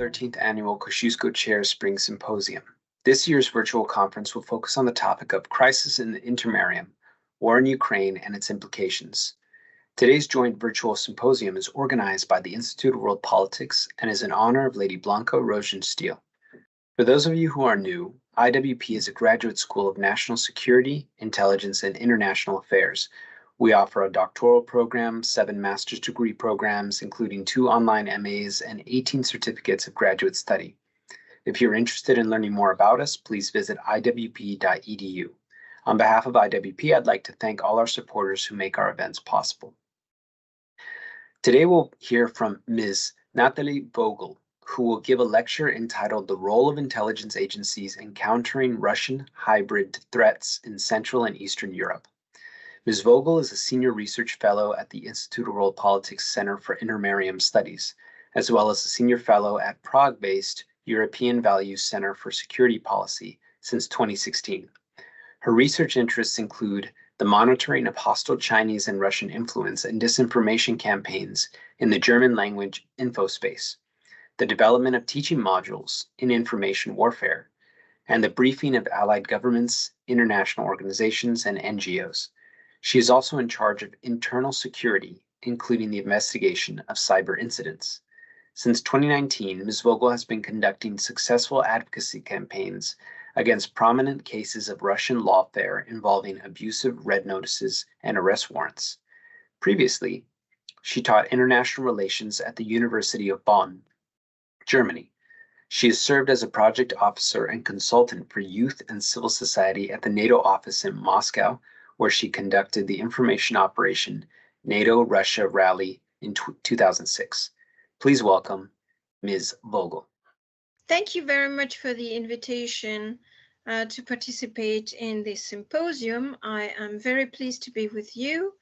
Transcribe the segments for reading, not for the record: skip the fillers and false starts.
13th Annual Kosciuszko Chair Spring Symposium. This year's virtual conference will focus on the topic of Crisis in the Intermarium, War in Ukraine and its Implications. Today's joint virtual symposium is organized by the Institute of World Politics and is in honor of Lady Blanka Rosenstiel. For those of you who are new, IWP is a graduate school of national security, intelligence, and international affairs. We offer a doctoral program, 7 master's degree programs, including 2 online MAs and 18 certificates of graduate study. If you're interested in learning more about us, please visit iwp.edu. On behalf of IWP, I'd like to thank all our supporters who make our events possible. Today we'll hear from Ms. Nathalie Vogel, who will give a lecture entitled The Role of Intelligence Agencies in Countering Russian Hybrid Threats in Central and Eastern Europe. Ms. Vogel is a senior research fellow at the Institute of World Politics Center for Intermarium Studies, as well as a senior fellow at Prague-based European Values Center for Security Policy since 2016. Her research interests include the monitoring of hostile Chinese and Russian influence and disinformation campaigns in the German language infospace, the development of teaching modules in information warfare, and the briefing of allied governments, international organizations, and NGOs. She is also in charge of internal security, including the investigation of cyber incidents. Since 2019, Ms. Vogel has been conducting successful advocacy campaigns against prominent cases of Russian lawfare involving abusive red notices and arrest warrants. Previously, she taught international relations at the University of Bonn, Germany. She has served as a project officer and consultant for youth and civil society at the NATO office in Moscow, where she conducted the information operation NATO-Russia Rally in 2006. Please welcome Ms. Vogel. Thank you very much for the invitation to participate in this symposium. I am very pleased to be with you.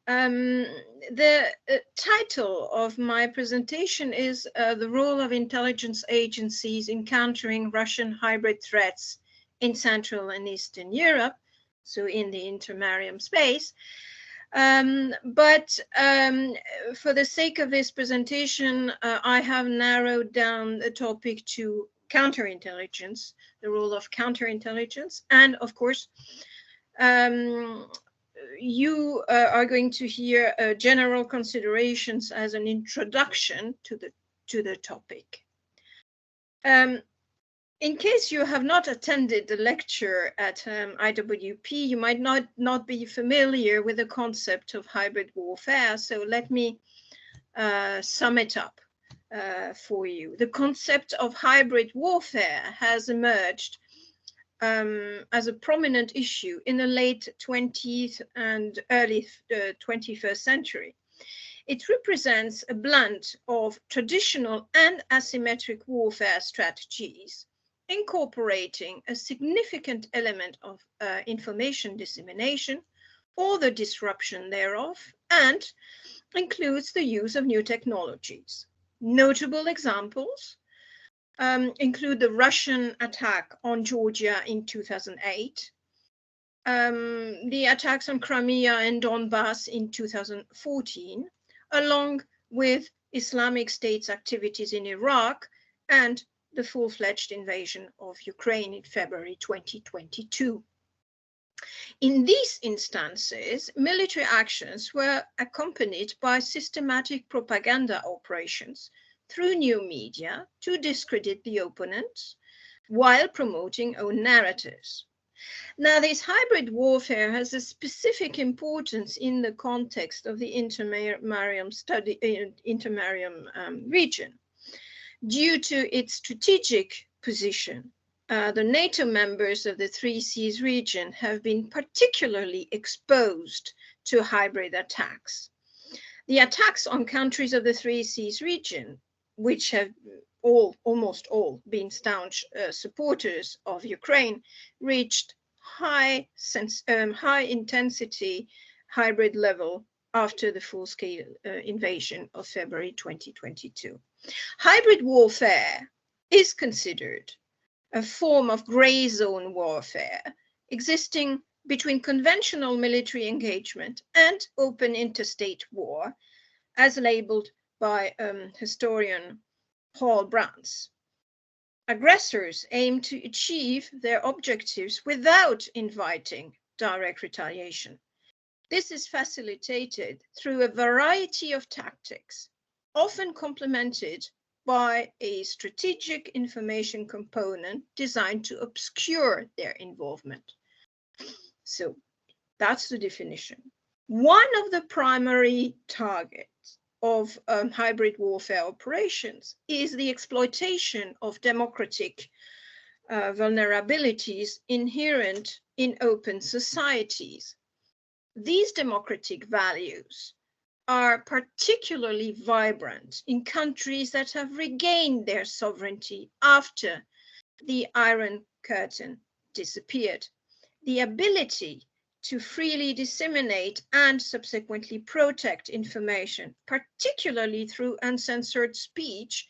The title of my presentation is The Role of Intelligence Agencies in Countering Russian Hybrid Threats in Central and Eastern Europe, so in the intermarium space. But for the sake of this presentation, I have narrowed down the topic to counterintelligence, the role of counterintelligence, and of course, you are going to hear general considerations as an introduction to the topic. In case you have not attended the lecture at IWP, you might not be familiar with the concept of hybrid warfare, so let me sum it up for you. The concept of hybrid warfare has emerged as a prominent issue in the late 20th and early 21st century. It represents a blend of traditional and asymmetric warfare strategies, incorporating a significant element of information dissemination or the disruption thereof, and includes the use of new technologies. Notable examples include the Russian attack on Georgia in 2008, the attacks on Crimea and Donbass in 2014, along with Islamic State's activities in Iraq and the full-fledged invasion of Ukraine in February 2022. In these instances, military actions were accompanied by systematic propaganda operations through new media to discredit the opponents while promoting own narratives. Now, this hybrid warfare has a specific importance in the context of the Intermarium region. Due to its strategic position, the NATO members of the Three Seas region have been particularly exposed to hybrid attacks. The attacks on countries of the Three Seas region, which have almost all been staunch supporters of Ukraine, reached high intensity hybrid level after the full-scale invasion of February 2022. Hybrid warfare is considered a form of gray zone warfare existing between conventional military engagement and open interstate war, as labeled by historian Paul Brandt's. Aggressors aim to achieve their objectives without inviting direct retaliation. This is facilitated through a variety of tactics, often complemented by a strategic information component designed to obscure their involvement. So that's the definition. One of the primary targets of hybrid warfare operations is the exploitation of democratic vulnerabilities inherent in open societies. These democratic values are particularly vibrant in countries that have regained their sovereignty after the Iron Curtain disappeared. The ability to freely disseminate and subsequently protect information, particularly through uncensored speech,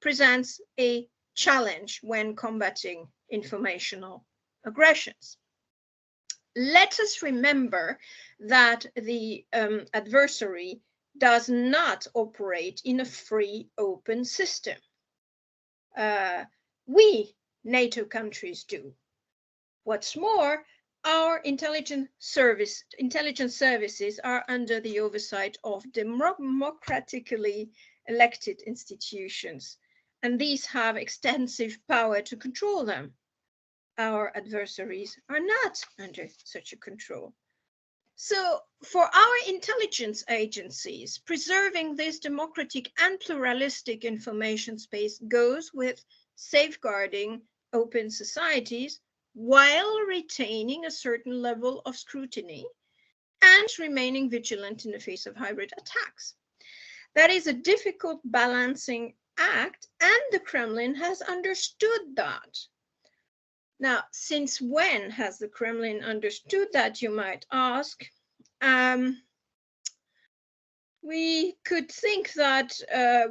presents a challenge when combating informational aggressions. Let us remember that the adversary does not operate in a free, open system. We, NATO countries, do. What's more, our intelligence services are under the oversight of democratically elected institutions, and these have extensive power to control them. Our adversaries are not under such a control. So for our intelligence agencies, preserving this democratic and pluralistic information space goes with safeguarding open societies while retaining a certain level of scrutiny and remaining vigilant in the face of hybrid attacks. That is a difficult balancing act, and the Kremlin has understood that. Now, since when has the Kremlin understood that, you might ask? We could think that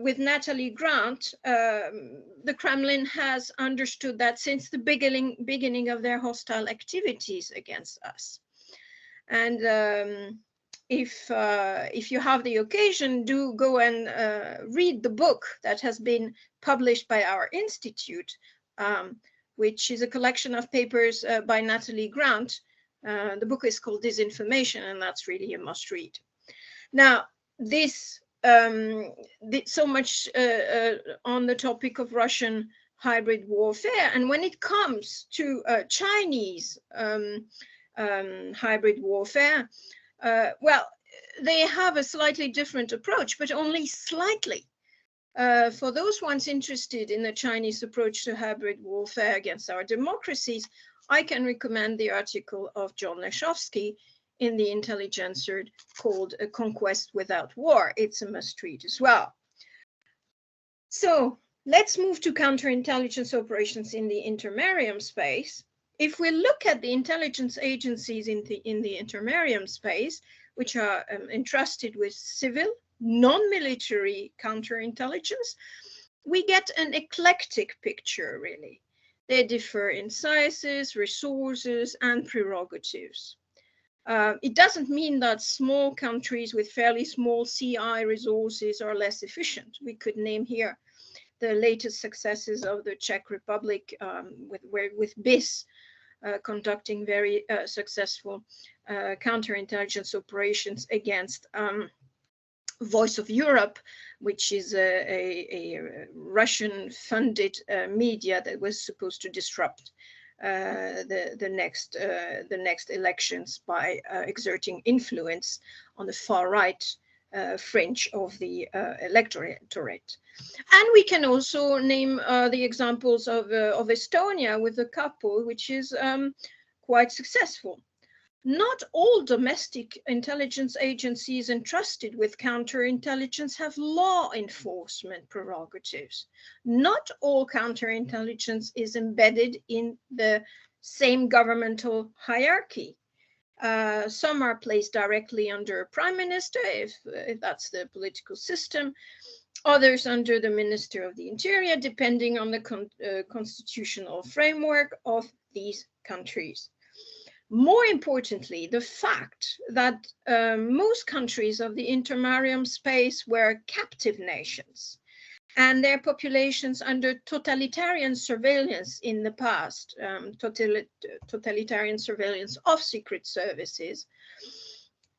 with Nathalie Grant, the Kremlin has understood that since the beginning of their hostile activities against us. And if you have the occasion, do go and read the book that has been published by our institute, which is a collection of papers by Nathalie Grant. The book is called Disinformation, and that's really a must read. Now, this so much on the topic of Russian hybrid warfare. And when it comes to Chinese hybrid warfare, well, they have a slightly different approach, but only slightly. For those ones interested in the Chinese approach to hybrid warfare against our democracies, I can recommend the article of John Lechovsky in the Intelligencer called A Conquest Without War. It's a must read as well. So let's move to counterintelligence operations in the Intermarium space. If we look at the intelligence agencies in the Intermarium space, which are entrusted with civil, non-military counterintelligence, we get an eclectic picture, really. They differ in sizes, resources, and prerogatives. It doesn't mean that small countries with fairly small CI resources are less efficient. We could name here the latest successes of the Czech Republic with BIS conducting very successful counterintelligence operations against Voice of Europe, which is a Russian-funded media that was supposed to disrupt the next elections by exerting influence on the far right fringe of the electorate. And we can also name the examples of Estonia with the couple, which is quite successful. Not all domestic intelligence agencies entrusted with counterintelligence have law enforcement prerogatives. Not all counterintelligence is embedded in the same governmental hierarchy. Some are placed directly under a prime minister, if that's the political system. Others under the Minister of the Interior, depending on the constitutional framework of these countries. More importantly, the fact that most countries of the Intermarium space were captive nations and their populations under totalitarian surveillance in the past, totalitarian surveillance of secret services,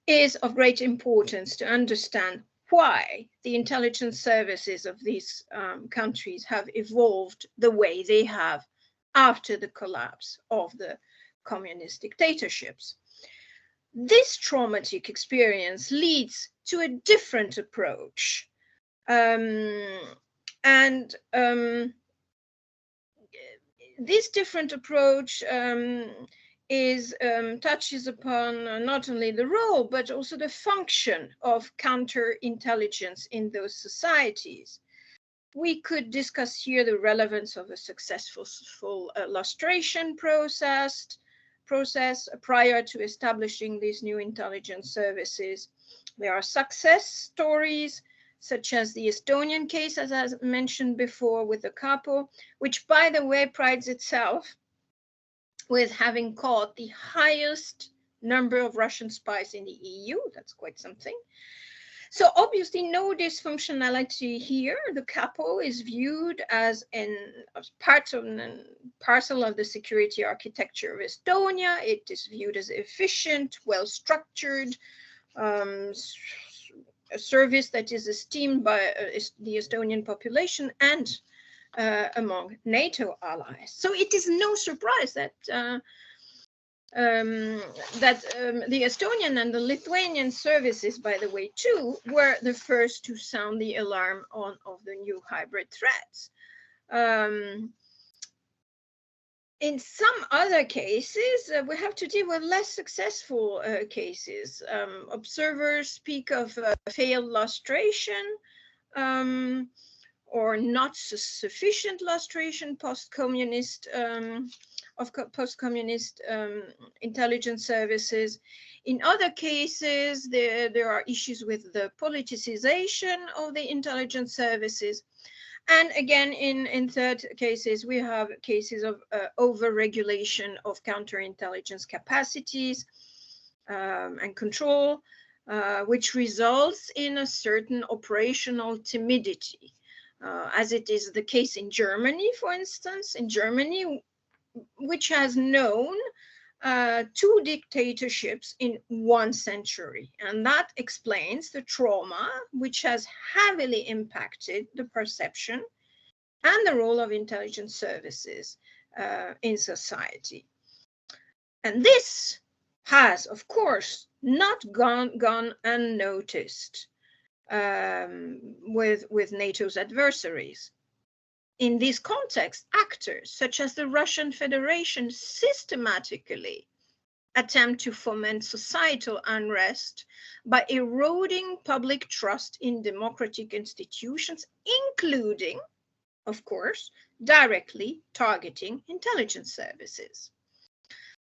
is of great importance to understand why the intelligence services of these countries have evolved the way they have after the collapse of the communist dictatorships. This traumatic experience leads to a different approach. This different approach touches upon not only the role, but also the function of counterintelligence in those societies. We could discuss here the relevance of a successful lustration process prior to establishing these new intelligence services. There are success stories, such as the Estonian case, as I mentioned before, with the capo, which, by the way, prides itself with having caught the highest number of Russian spies in the EU. That's quite something. So obviously no dysfunctionality here. The capo is viewed as parcel of the security architecture of Estonia. It is viewed as efficient, well-structured, a service that is esteemed by the Estonian population and among NATO allies. So it is no surprise that the Estonian and the Lithuanian services, by the way, too, were the first to sound the alarm of the new hybrid threats. In some other cases, we have to deal with less successful cases. Observers speak of failed lustration, or not sufficient lustration post-communist intelligence services. In other cases, there are issues with the politicization of the intelligence services. And again, in third cases, we have cases of over-regulation of counterintelligence capacities and control, which results in a certain operational timidity. As it is the case in Germany, for instance, in Germany, which has known 2 dictatorships in 1 century. And that explains the trauma, which has heavily impacted the perception and the role of intelligence services in society. And this has, of course, not gone unnoticed with NATO's adversaries. In this context, actors such as the Russian Federation systematically attempt to foment societal unrest by eroding public trust in democratic institutions, including, of course, directly targeting intelligence services.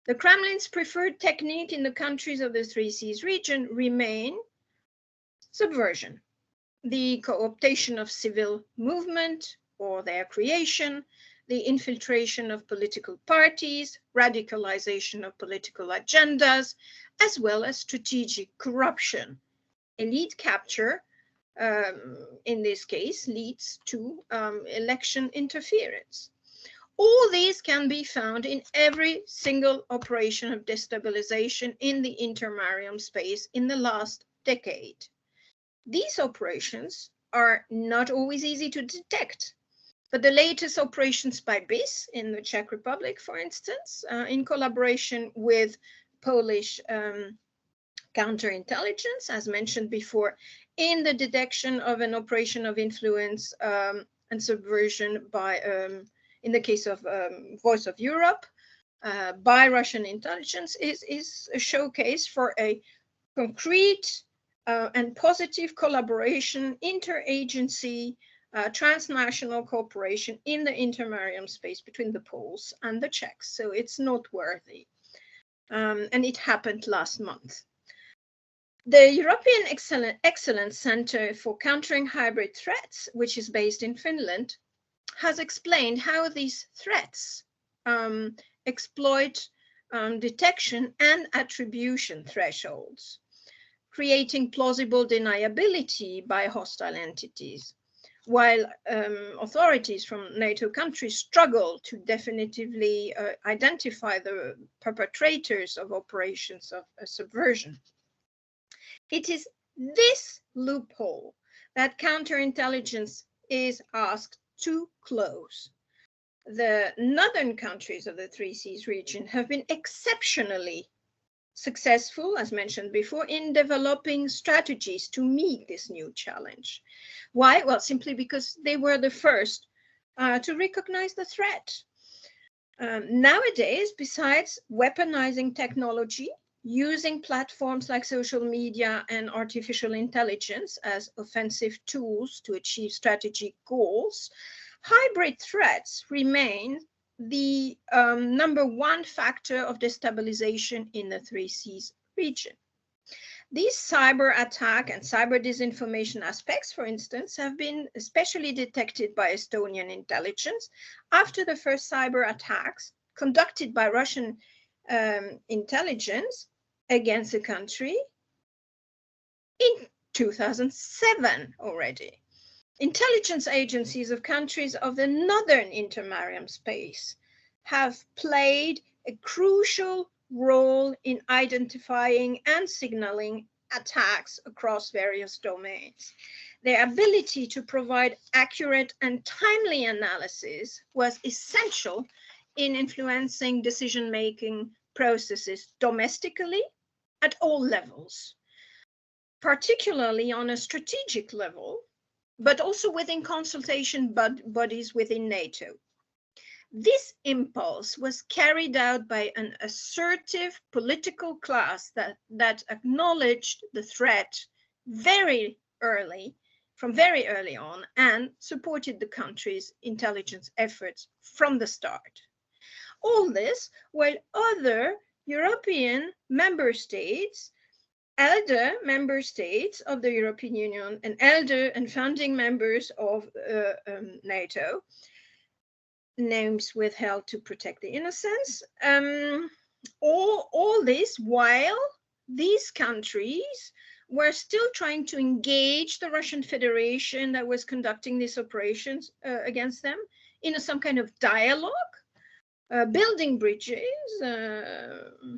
The Kremlin's preferred technique in the countries of the Three Seas region remain subversion, the co-optation of civil movement or their creation, the infiltration of political parties, radicalization of political agendas, as well as strategic corruption. Elite capture, in this case, leads to election interference. All these can be found in every single operation of destabilization in the Intermarium space in the last decade. These operations are not always easy to detect, but the latest operations by BIS in the Czech Republic, for instance, in collaboration with Polish counterintelligence, as mentioned before, in the detection of an operation of influence and subversion by, in the case of Voice of Europe, by Russian intelligence, is a showcase for a concrete and positive collaboration, interagency, transnational cooperation in the Intermarium space between the Poles and the Czechs. So it's noteworthy. And it happened last month. The European Excellence Center for Countering Hybrid Threats, which is based in Finland, has explained how these threats exploit detection and attribution thresholds, creating plausible deniability by hostile entities. while authorities from NATO countries struggle to definitively identify the perpetrators of operations of subversion. It is this loophole that counterintelligence is asked to close. The northern countries of the Three Seas region have been exceptionally successful, as mentioned before, in developing strategies to meet this new challenge. Why? Well, simply because they were the first to recognize the threat. Nowadays, besides weaponizing technology, using platforms like social media and artificial intelligence as offensive tools to achieve strategic goals, hybrid threats remain the number one factor of destabilization in the Three Seas region. These cyber attack and cyber disinformation aspects, for instance, have been especially detected by Estonian intelligence after the first cyber attacks conducted by Russian intelligence against the country in 2007 already. Intelligence agencies of countries of the northern Intermarium space have played a crucial role in identifying and signaling attacks across various domains. Their ability to provide accurate and timely analysis was essential in influencing decision-making processes domestically at all levels, particularly on a strategic level, but also within consultation bodies within NATO. This impulse was carried out by an assertive political class that acknowledged the threat from very early on, and supported the country's intelligence efforts from the start. All this while other European member states, elder member states of the European Union and elder and founding members of NATO, names withheld to protect the innocents, all this while these countries were still trying to engage the Russian Federation that was conducting these operations against them in some kind of dialogue, building bridges,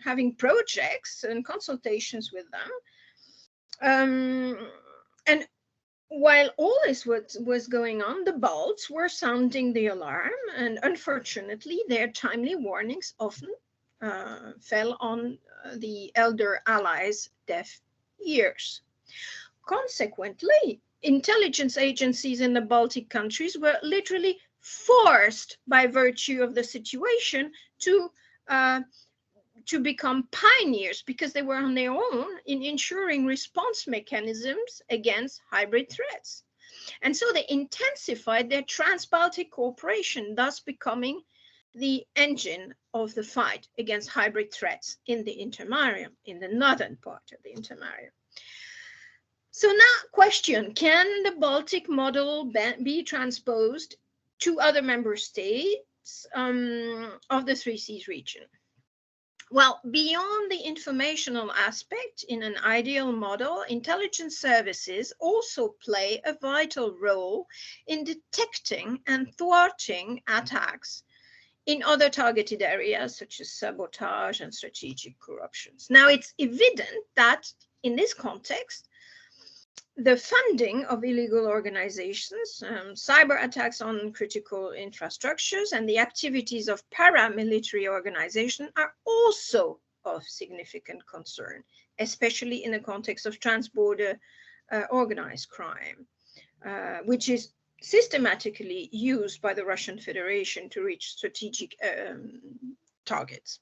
having projects and consultations with them. And while all this was going on, the Balts were sounding the alarm, and unfortunately, their timely warnings often fell on the elder allies' deaf ears. Consequently, intelligence agencies in the Baltic countries were literally forced by virtue of the situation to become pioneers, because they were on their own in ensuring response mechanisms against hybrid threats. And so they intensified their trans-Baltic cooperation, thus becoming the engine of the fight against hybrid threats in the Intermarium, in the northern part of the Intermarium. So now, question, can the Baltic model be transposed to other member states of the Three Seas region? Well, beyond the informational aspect, in an ideal model, intelligence services also play a vital role in detecting and thwarting attacks in other targeted areas, such as sabotage and strategic corruptions. Now, it's evident that in this context, the funding of illegal organizations, cyber attacks on critical infrastructures, and the activities of paramilitary organizations are also of significant concern, especially in the context of transborder organized crime, which is systematically used by the Russian Federation to reach strategic targets.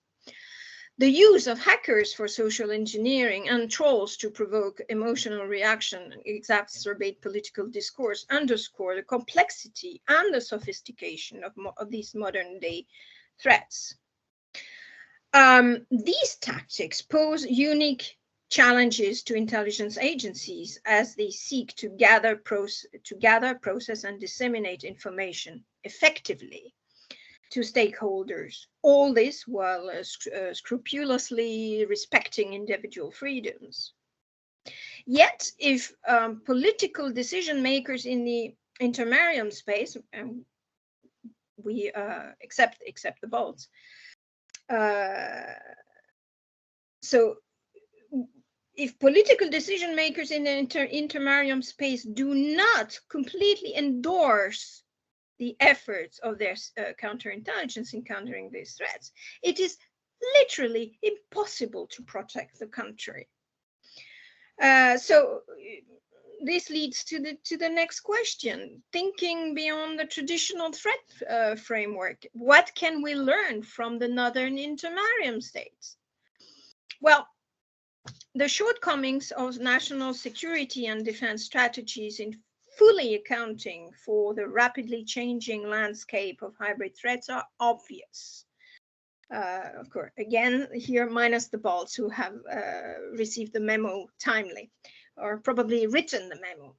The use of hackers for social engineering and trolls to provoke emotional reaction, exacerbate political discourse, underscore the complexity and the sophistication of these modern day threats. These tactics pose unique challenges to intelligence agencies as they seek to gather, process, and disseminate information effectively to stakeholders, all this while scrupulously respecting individual freedoms. Yet, if political decision makers in the Intermarium space, we accept the Balts. So if political decision makers in the Intermarium space do not completely endorse the efforts of their counterintelligence in countering these threats, it is literally impossible to protect the country. So this leads to the next question. Thinking beyond the traditional threat framework, what can we learn from the northern Intermarium states? Well, the shortcomings of national security and defense strategies in fully accounting for the rapidly changing landscape of hybrid threats are obvious. Of course, again, here minus the Balts, who have received the memo timely, or probably written the memo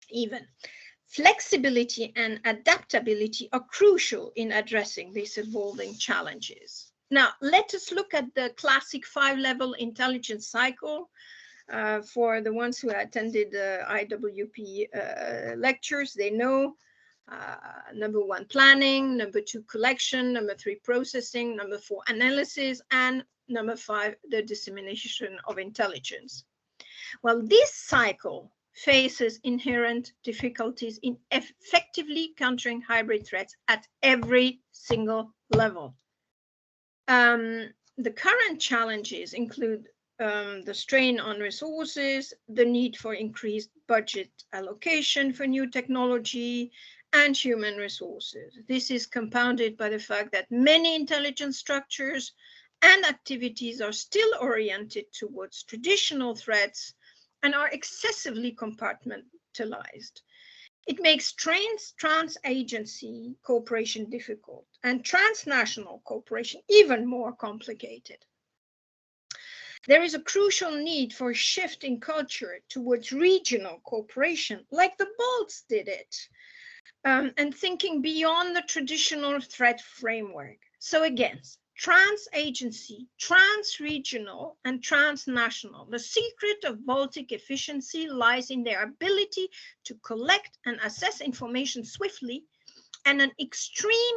even. Flexibility and adaptability are crucial in addressing these evolving challenges. Now, let us look at the classic 5-level intelligence cycle. For the ones who attended the IWP lectures, they know number 1, planning, number 2, collection, number 3, processing, number 4, analysis, and number 5, the dissemination of intelligence. Well, this cycle faces inherent difficulties in effectively countering hybrid threats at every single level. The current challenges include the strain on resources, the need for increased budget allocation for new technology, and human resources. This is compounded by the fact that many intelligence structures and activities are still oriented towards traditional threats and are excessively compartmentalized. It makes trans-agency cooperation difficult and transnational cooperation even more complicated. There is a crucial need for a shift in culture towards regional cooperation, like the Balts did it, and thinking beyond the traditional threat framework. So again, trans-agency, trans-regional, and transnational. The secret of Baltic efficiency lies in their ability to collect and assess information swiftly and an extreme